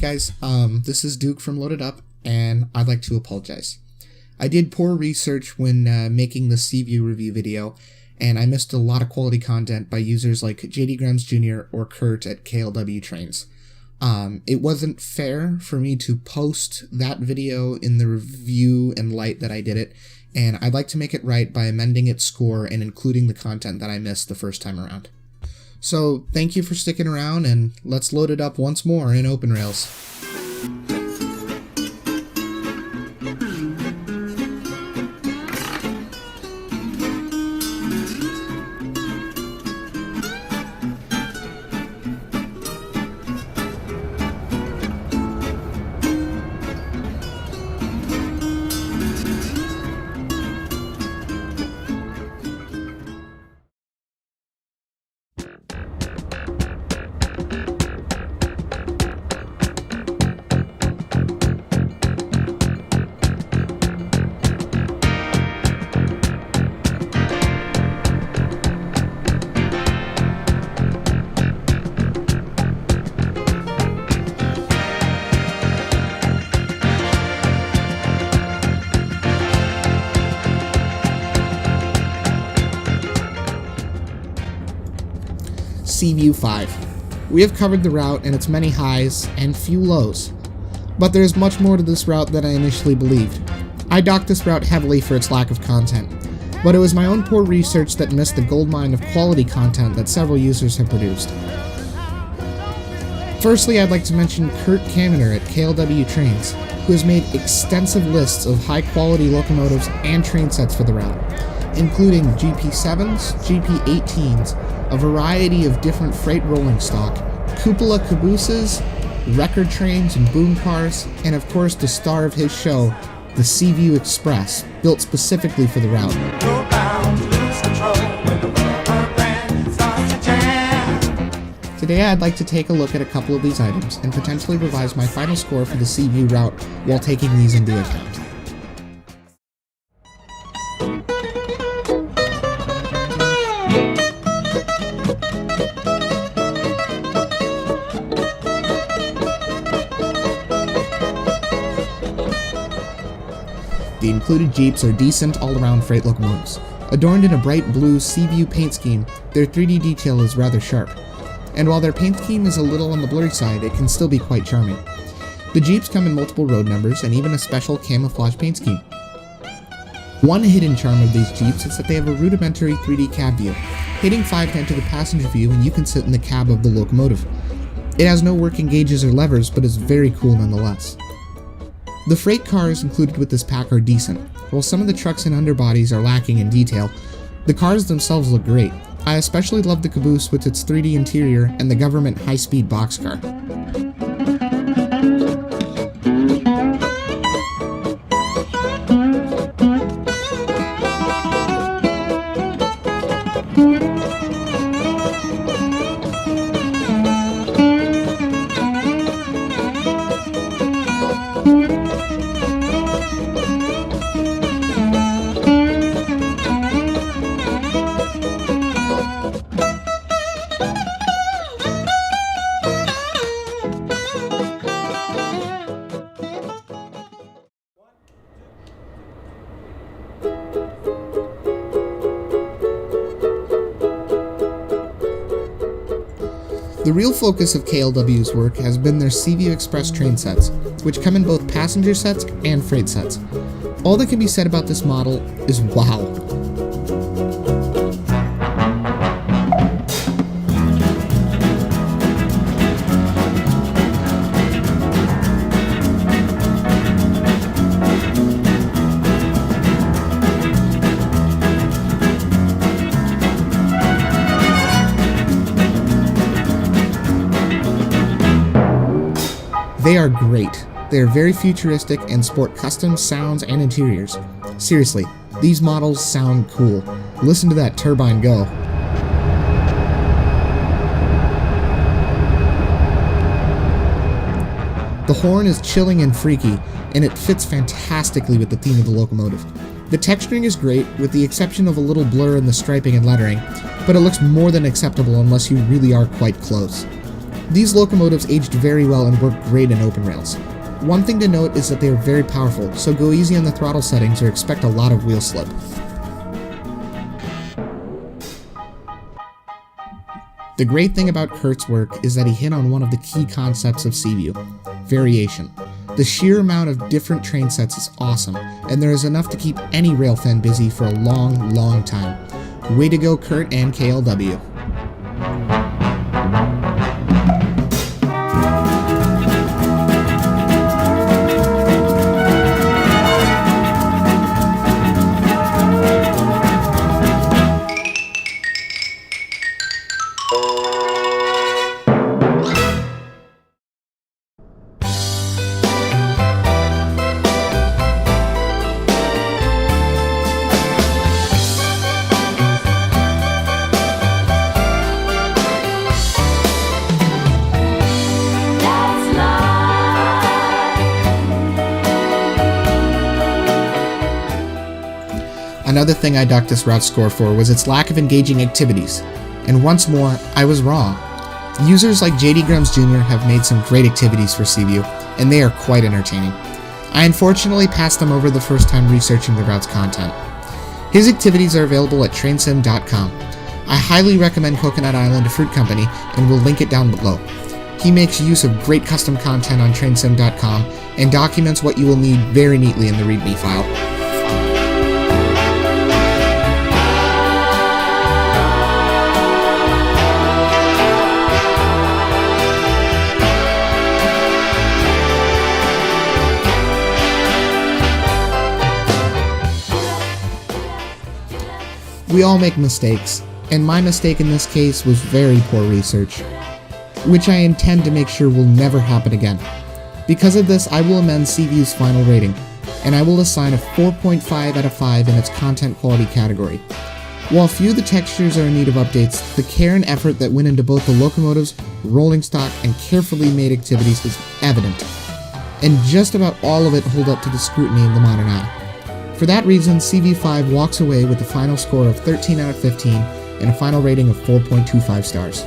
guys, this is Duke from Loaded Up, and I'd like to apologize. I did poor research when making the Seaview review video, and I missed a lot of quality content by users like JD Grimes Jr. or Kurt at KLW Trains. It wasn't fair for me to post that video in the review and light that I did it, and I'd like to make it right by amending its score and including the content that I missed the first time around. So thank you for sticking around, and let's load it up once more in OpenRails. Seaview 5. We have covered the route and its many highs and few lows, but there is much more to this route than I initially believed. I docked this route heavily for its lack of content, but it was my own poor research that missed the goldmine of quality content that several users have produced. Firstly, I'd like to mention Kurt Kaminer at KLW Trains, who has made extensive lists of high-quality locomotives and train sets for the route, including GP7s, GP18s, a variety of different freight rolling stock, cupola cabooses, record trains and boom cars, and of course the star of his show, the Seaview Express, built specifically for the route. Today I'd like to take a look at a couple of these items and potentially revise my final score for the Seaview route while taking these into account. The included Jeeps are decent all-around freight locomotives. Adorned in a bright blue Seaview paint scheme, their 3D detail is rather sharp. And while their paint scheme is a little on the blurry side, it can still be quite charming. The Jeeps come in multiple road numbers and even a special camouflage paint scheme. One hidden charm of these Jeeps is that they have a rudimentary 3D cab view. Hitting 5 to enter the passenger view and you can sit in the cab of the locomotive. It has no working gauges or levers, but is very cool nonetheless. The freight cars included with this pack are decent. While some of the trucks and underbodies are lacking in detail, the cars themselves look great. I especially love the caboose with its 3D interior and the government high-speed boxcar. The real focus of KLW's work has been their Seaview Express train sets, which come in both passenger sets and freight sets. All that can be said about this model is wow. They are great. They are very futuristic and sport custom sounds and interiors. Seriously, these models sound cool. Listen to that turbine go. The horn is chilling and freaky, and it fits fantastically with the theme of the locomotive. The texturing is great, with the exception of a little blur in the striping and lettering, but it looks more than acceptable unless you really are quite close. These locomotives aged very well and work great in open rails. One thing to note is that they are very powerful, so go easy on the throttle settings or expect a lot of wheel slip. The great thing about Kurt's work is that he hit on one of the key concepts of Seaview: variation. The sheer amount of different train sets is awesome, and there is enough to keep any rail fan busy for a long, long time. Way to go, Kurt and KLW. Another thing I docked this route score for was its lack of engaging activities, and once more, I was wrong. Users like JD Grums Jr. have made some great activities for Seaview, and they are quite entertaining. I unfortunately passed them over the first time researching the route's content. His activities are available at trainsim.com. I highly recommend Coconut Island Fruit Company, and will link it down below. He makes use of great custom content on trainsim.com and documents what you will need very neatly in the README file. We all make mistakes, and my mistake in this case was very poor research, which I intend to make sure will never happen again. Because of this, I will amend Seaview's final rating, and I will assign a 4.5 out of 5 in its content quality category. While few of the textures are in need of updates, the care and effort that went into both the locomotives, rolling stock, and carefully made activities is evident, and just about all of it hold up to the scrutiny of the modern eye. For that reason, CV5 walks away with a final score of 13 out of 15 and a final rating of 4.25 stars.